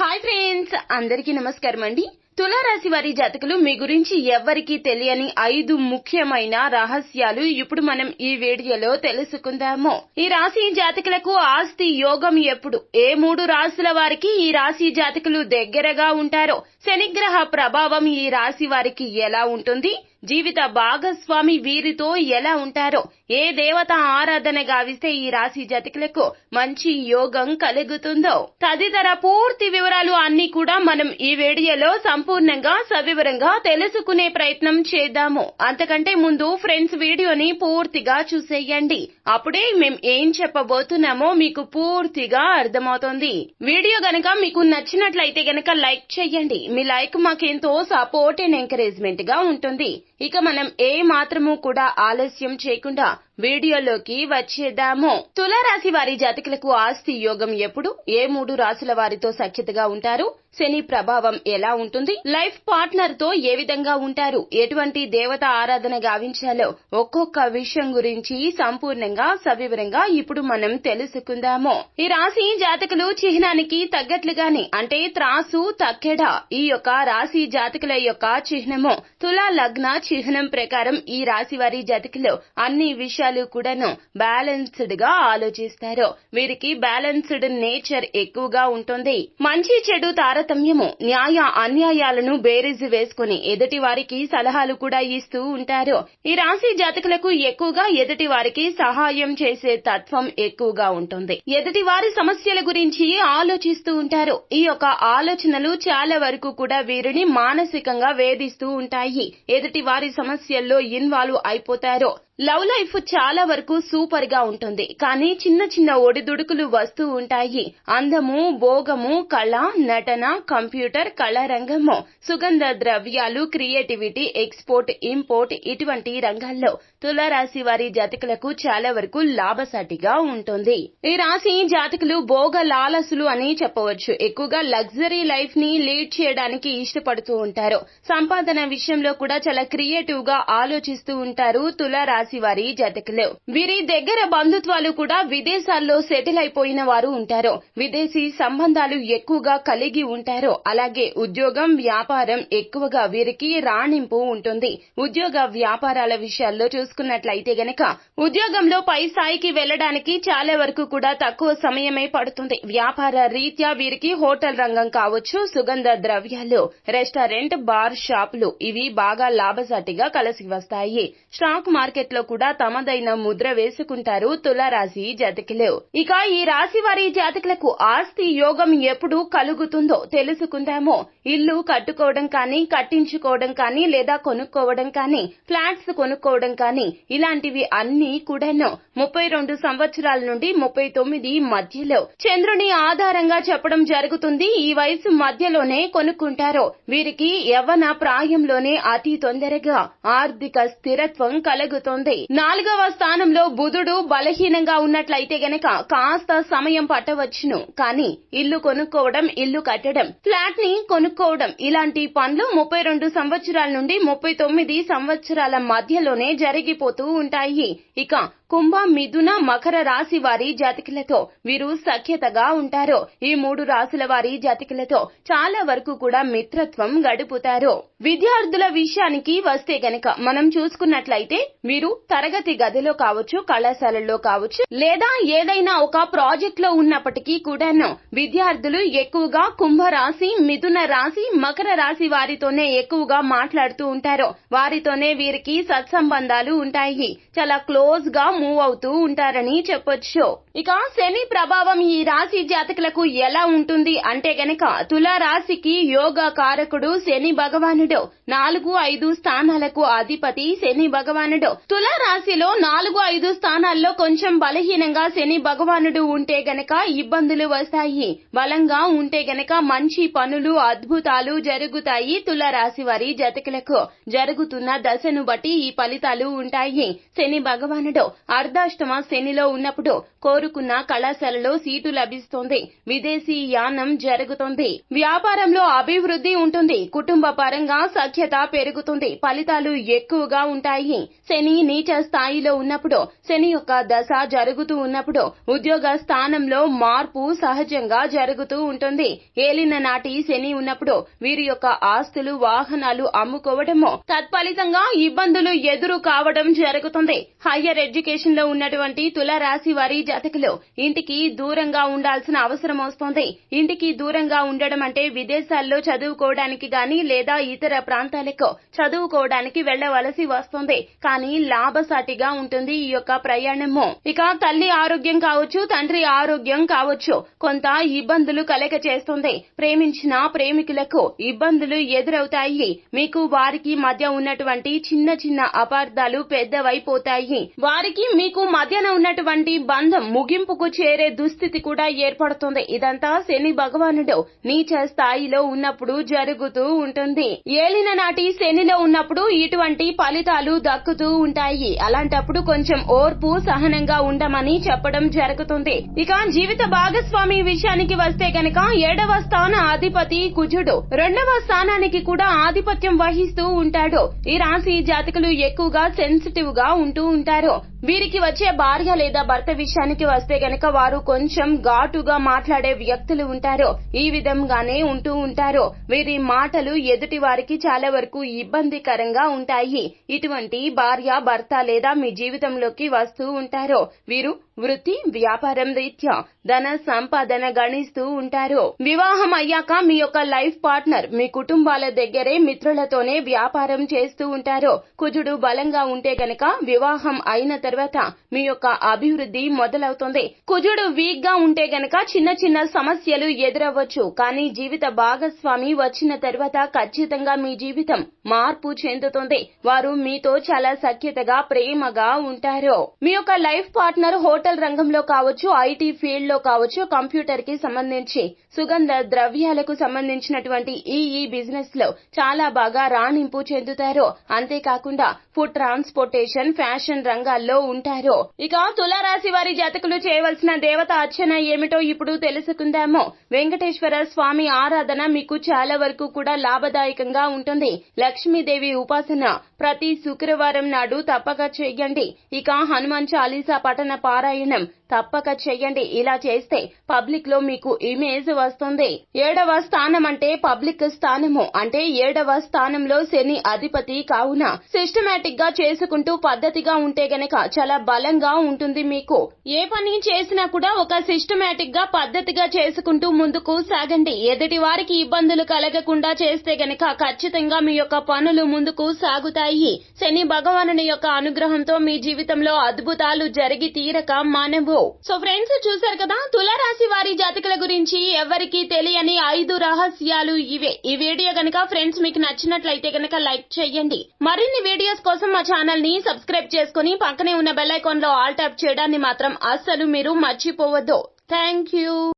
Hi friends, అందరికీ నమస్కారం అండి. తులారాశి వారి జాతకులు మీ గురించి ఎవ్వరికీ తెలియని 5 ముఖ్యమైన రహస్యాలు ఇప్పుడు మనం ఈ వీడియోలో తెలుసుకుందాము. ఈ రాశి జాతకులకు ఆస్తి యోగం ఎప్పుడు, ఏ 3 రాశుల వారికి ఈ రాశి జాతకులు దగ్గరగా ఉంటారో, శనిగ్రహ ప్రభావం ఈ రాశి వారికి ఎలా ఉంటుంది, జీవిత భాగస్వామి వీరితో ఎలా ఉంటారో, ఏ దేవత ఆరాధన గావిస్తే ఈ రాశి జాతకులకు మంచి యోగం కలుగుతుందో తదితర పూర్తి వివరాలు అన్ని కూడా మనం ఈ వీడియోలో సంపూర్ణంగా సవివరంగా తెలుసుకునే ప్రయత్నం చేద్దాము. అంతకంటే ముందు ఫ్రెండ్స్ వీడియోని పూర్తిగా చూసేయండి. అప్పుడే మేం ఏం చెప్పబోతున్నామో మీకు పూర్తిగా అర్థమవుతుంది. వీడియో గనక మీకు నచ్చినట్లయితే గనక లైక్ చేయండి. మీ లైక్ మాకెంతో సపోర్ట్ అండ్ ఎంకరేజ్మెంట్ గా ఉంటుంది. ఇక మనం ఏ మాత్రము కూడా ఆలస్యం చేయకుండా వీడియోలోకి వచ్చేద్దాము. తులారాశి వారి జాతకులకు ఆస్తి యోగం ఎప్పుడు, ఏ 3 రాశుల వారితో సఖ్యతగా ఉంటారు, శని ప్రభావం ఎలా ఉంటుంది, లైఫ్ పార్ట్నర్ తో ఏ విధంగా ఉంటారు, ఎటువంటి దేవత ఆరాధన గావించాలో ఒక్కొక్క విషయం గురించి సంపూర్ణంగా సవివరంగా ఇప్పుడు మనం తెలుసుకుందాము. ఈ రాశి జాతకులు చిహ్నానికి తగ్గట్లుగానే, అంటే త్రాసు తక్కెడ ఈ యొక్క రాశి జాతకుల యొక్క చిహ్నము తులా లగ్న చిహ్నం ప్రకారం ఈ రాశి వారి జాతకులు అన్ని విషయాలు కూడాను బ్యాలెన్స్డ్ గా ఆలోచిస్తారు. వీరికి బ్యాలెన్స్డ్ నేచర్ ఎక్కువగా ఉంటుంది. మంచి చెడు తారతమ్యము, న్యాయ అన్యాయాలను బేరీజు వేసుకుని ఎదుటి వారికి సలహాలు కూడా ఇస్తూ ఉంటారు. ఈ రాశి జాతకులకు ఎక్కువగా ఎదుటి వారికి సహాయం చేసే తత్వం ఎక్కువగా ఉంటుంది. ఎదుటి వారి సమస్యల గురించి ఆలోచిస్తూ ఉంటారు. ఈ యొక్క ఆలోచనలు చాలా వరకు కూడా వీరిని మానసికంగా వేధిస్తూ ఉంటాయి. ఎదుటి వారి సమస్యల్లో ఇన్వాల్వ్ అయిపోతారు. లవ్ లైఫ్ చాలా వరకు సూపర్ గా ఉంటుంది. కానీ చిన్న చిన్న ఒడిదుడుకులు వస్తూ ఉంటాయి. అందము, భోగము, కళ, నటన, కంప్యూటర్, కళా రంగము, సుగంధ ద్రవ్యాలు, క్రియేటివిటీ, ఎక్స్పోర్ట్, ఇంపోర్ట్ ఇటువంటి రంగాల్లో తులారాశి వారి జాతకులకు చాలా వరకు లాభసాటిగా ఉంటుంది. ఈ రాశి జాతకులు భోగ లాలసులు అని చెప్పవచ్చు. ఎక్కువగా లగ్జరీ లైఫ్ ని లీడ్ చేయడానికి ఇష్టపడుతూ ఉంటారు. సంపాదన విషయంలో కూడా చాలా క్రియేటివ్ గా ఆలోచిస్తూ ఉంటారు తులారాశి వారి జాతకులు. వీరి దగ్గర బంధుత్వాలు కూడా విదేశాల్లో సెటిల్ అయిపోయిన వారు ఉంటారు. విదేశీ సంబంధాలు ఎక్కువగా కలిగి ఉంటారు. అలాగే ఉద్యోగం, వ్యాపారం ఎక్కువగా వీరికి రాణింపు ఉంటుంది. ఉద్యోగ వ్యాపారాల విషయాల్లో చూసుకున్నట్లయితే గనక ఉద్యోగంలో పై స్థాయికి వెళ్లడానికి చాలా వరకు కూడా తక్కువ సమయమే పడుతుంది. వ్యాపార రీత్యా వీరికి హోటల్ రంగం కావచ్చు, సుగంధ ద్రవ్యాలు, రెస్టారెంట్, బార్ షాపులు ఇవి బాగా లాభసాటిగా కలిసి వస్తాయి. స్టాక్ మార్కెట్ లో కూడా తమదైన ముద్ర వేసుకుంటారు తులారాశి జాతకులు. ఇక ఈ రాశి వారి జాతకులకు ఆస్తి యోగం ఎప్పుడు కలుగుతుందో తెలుసుకుందాము. ఇల్లు కట్టుకోవడం కానీ, కట్టించుకోవడం కానీ, లేదా కొనుక్కోవడం కానీ, ఫ్లాట్స్ కొనుక్కోవడం కానీ ఇలాంటివి అన్ని కూడాను 32 సంవత్సరాల నుండి 39 మధ్యలో చంద్రుని ఆధారంగా చెప్పడం జరుగుతుంది. ఈ వయసు మధ్యలోనే కొనుక్కుంటారు. వీరికి యవ్వన ప్రాయంలోనే అతి తొందరగా ఆర్థిక స్థిరత్వం కలుగుతుంది. 4వ స్థానంలో బుధుడు బలహీనంగా ఉన్నట్లయితే గనక కాస్త సమయం పట్టవచ్చును. కానీ ఇల్లు కొనుక్కోవడం, ఇల్లు కట్టడం, ఫ్లాట్ ని కొనుక్కోవడం ఇలాంటి పనులు 32 సంవత్సరాల నుండి 39 సంవత్సరాల మధ్యలోనే జరిగిపోతూ ఉంటాయి. ఇక కుంభ, మిథున, మకర రాశి వారి జాతకులతో వీరు సఖ్యతగా ఉంటారు. ఈ 3 రాశుల వారి జాతకులతో చాలా వరకు కూడా మిత్రత్వం గడుపుతారు. విద్యార్థుల విషయానికి వస్తే గనక మనం చూసుకున్నట్లయితే వీరు తరగతి గదిలో కావచ్చు, కళాశాలల్లో కావచ్చు, లేదా ఏదైనా ఒక ప్రాజెక్ట్ లో ఉన్నప్పటికీ కూడాను విద్యార్థులు ఎక్కువగా కుంభ రాశి, మిథున రాశి, మకర రాశి వారితోనే ఎక్కువగా మాట్లాడుతూ ఉంటారు. వారితోనే వీరికి సత్సంబంధాలు ఉంటాయి. చాలా క్లోజ్ గా మూవ్ అవుతూ ఉంటారని చెప్పొచ్చు. ఇక శని ప్రభావం ఈ రాశి జాతకులకు ఎలా ఉంటుంది అంటే గనక తులా రాశికి యోగ కారకుడు శని భగవానుడు. 4-5 స్థానాలకు అధిపతి శని భగవానుడు. తులా రాశిలో 4-5 స్థానాల్లో కొంచెం బలహీనంగా శని భగవానుడు ఉంటే గనక ఇబ్బందులు వస్తాయి. బలంగా ఉంటే గనక మంచి పనులు, అద్భుతాలు జరుగుతాయి. తులా రాశి వారి జాతకులకు జరుగుతున్న దశను బట్టి ఈ ఫలితాలు ఉంటాయి. శని భగవానుడు అర్ధాష్టమ శనిలో ఉన్నప్పుడు కోరుకున్న కళాశాలలో సీటు లభిస్తుంది. విదేశీ యానం జరుగుతుంది. వ్యాపారంలో అభివృద్ధి ఉంటుంది. కుటుంబ పరంగా సఖ్యత పెరుగుతుంది. ఫలితాలు ఎక్కువగా ఉంటాయి. శని నీచ స్థాయిలో ఉన్నప్పుడు, శని యొక్క దశ జరుగుతూ ఉన్నప్పుడు ఉద్యోగ స్థానంలో మార్పు సహజంగా జరుగుతూ ఉంటుంది. ఏలిన నాటి శని ఉన్నప్పుడు వీరి యొక్క ఆస్తులు, వాహనాలు అమ్ముకోవడము, తత్ఫలితంగా ఇబ్బందులు ఎదురు కావడం జరుగుతుంది. హయ్యర్ ఎడ్యుకేషన్ లో ఉన్నటువంటి తులారాశి వారి జాతకులు ఇంటికి దూరంగా ఉండాల్సిన అవసరం వస్తుంది. ఇంటికి దూరంగా ఉండడం అంటే విదేశాల్లో చదువుకోవడానికి గాని లేదా ఇతర ప్రాంతాలకు చదువుకోవడానికి వెళ్లవలసి వస్తుంది. కానీ లాభసాటిగా ఉంటుంది ఈ యొక్క ప్రయాణము. ఇక తల్లి ఆరోగ్యం కావచ్చు, తండ్రి ఆరోగ్యం కావచ్చు కొంత ఇబ్బందులు కలగ చేస్తుంది. ప్రేమించిన ప్రేమికులకు ఇబ్బందులు ఎదురవుతాయి. మీకు వారికి మధ్య ఉన్నటువంటి చిన్న చిన్న అపార్థాలు పెద్దవైపోతాయి. వారికి మీకు మధ్యన ఉన్నటువంటి బంధం ముగింపుకు చేరే దుస్థితి కూడా ఏర్పడుతుంది. ఇదంతా శని భగవానుడు నీచ స్థాయిలో ఉన్నప్పుడు జరుగుతూ ఉంటుంది. ఏలిన నాటి శనిలో ఉన్నప్పుడు ఇటువంటి ఫలితాలు దక్కుతూ ఉంటాయి. అలాంటప్పుడు కొంచెం ఓర్పు, సహనంగా ఉండమని చెప్పడం జరుగుతుంది. ఇక జీవిత భాగస్వామి విషయానికి వస్తే గనక 7వ స్థాన అధిపతి కుజుడు 2వ స్థానానికి కూడా ఆధిపత్యం వహిస్తూ ఉంటాడు. ఈ రాశి జాతకులు ఎక్కువగా సెన్సిటివ్ గా ఉంటూ ఉంటారు. వీరికి వచ్చే భార్య లేదా భర్త విషయానికి వస్తే గనక వారు కొంచెం ఘాటుగా మాట్లాడే వ్యక్తులు ఉంటారు. ఈ విధంగానే ఉంటూ ఉంటారు. వీరి మాటలు ఎదుటి వారికి చాలా వరకు ఇబ్బందికరంగా ఉంటాయి. ఇటువంటి భార్య, భర్త లేదా మీ జీవితంలోకి వస్తూ ఉంటారు. వీరు వృత్తి, వ్యాపారం రీత్యా ధన సంపాదన గణిస్తూ ఉంటారు. వివాహం అయ్యాక మీ యొక్క లైఫ్ పార్ట్నర్ మీ కుటుంబాల దగ్గరే మిత్రులతోనే వ్యాపారం చేస్తూ ఉంటారు. కుజుడు బలంగా ఉంటే గనక వివాహం అయిన తర్వాత మీ యొక్క అభివృద్ధి మొదలవుతుంది. కుజుడు వీక్ గా ఉంటే గనక చిన్న చిన్న సమస్యలు ఎదురవ్వచ్చు. కానీ జీవిత భాగస్వామి వచ్చిన తర్వాత ఖచ్చితంగా మీ జీవితం మార్పు చెందుతుంది. వారు మీతో చాలా సఖ్యతగా, ప్రేమగా ఉంటారు. మీ యొక్క లైఫ్ పార్ట్నర్ హోటల్ రంగంలో కావచ్చు, ఐటీ ఫీల్డ్ లో కావచ్చు, కంప్యూటర్ కి సంబంధించి, సుగంధ ద్రవ్యాలకు సంబంధించినటువంటి ఈ బిజినెస్ లో చాలా బాగా రాణింపు చెందుతారు. అంతేకాకుండా ఫుడ్ ట్రాన్స్పోర్టేషన్, ఫ్యాషన్ రంగాల్లో ఉంటారు. ఇక తులారాశి వారి జాతకులు చేయవలసిన దేవత అర్చన ఏమిటో ఇప్పుడు తెలుసుకుందాము. వెంకటేశ్వర స్వామి ఆరాధన మీకు చాలా వరకు కూడా లాభదాయకంగా ఉంటుంది. లక్ష్మీదేవి ఉపాసన ప్రతి శుక్రవారం నాడు తప్పక చెయ్యండి. ఇక హనుమాన్ చాలీసా పఠన పారాయణం తప్పక చెయ్యండి. ఇలా చేస్తే పబ్లిక్ లో మీకు ఇమేజ్ వస్తుంది. 7వ స్థానం అంటే పబ్లిక్ స్థానము. అంటే 7వ స్థానంలో శని అధిపతి కావున సిస్టమేటిక్ గా చేసుకుంటూ పద్ధతిగా ఉంటే గనక చాలా బలంగా ఉంటుంది. మీకు ఏ పని చేసినా కూడా ఒక సిస్టమేటిక్ గా పద్ధతిగా చేసుకుంటూ ముందుకు సాగండి. ఎదుటి వారికి ఇబ్బందులు కలగకుండా చేస్తే గనక ఖచ్చితంగా మీ యొక్క పనులు ముందుకు సాగుతాయి. శని భగవానుని యొక్క అనుగ్రహంతో మీ జీవితంలో అద్భుతాలు జరిగి తీరక మానవు. సో ఫ్రెండ్స్, చూసారు కదా తులారాశి వారి జాతకుల గురించి ఎవరికి తెలియని 5 రహస్యాలు ఇవే. ఈ వీడియో గనక ఫ్రెండ్స్ మీకు నచ్చినట్లయితే గనక లైక్ చేయండి. మరిన్ని వీడియోస్ కోసం మా ఛానల్ ని సబ్స్క్రైబ్ చేసుకుని పక్కనే ఉన్న బెల్ ఐకాన్ లో ఆల్ ట్యాప్ చేయడాన్ని మాత్రం అస్సలు మీరు మర్చిపోవద్దు. Thank you.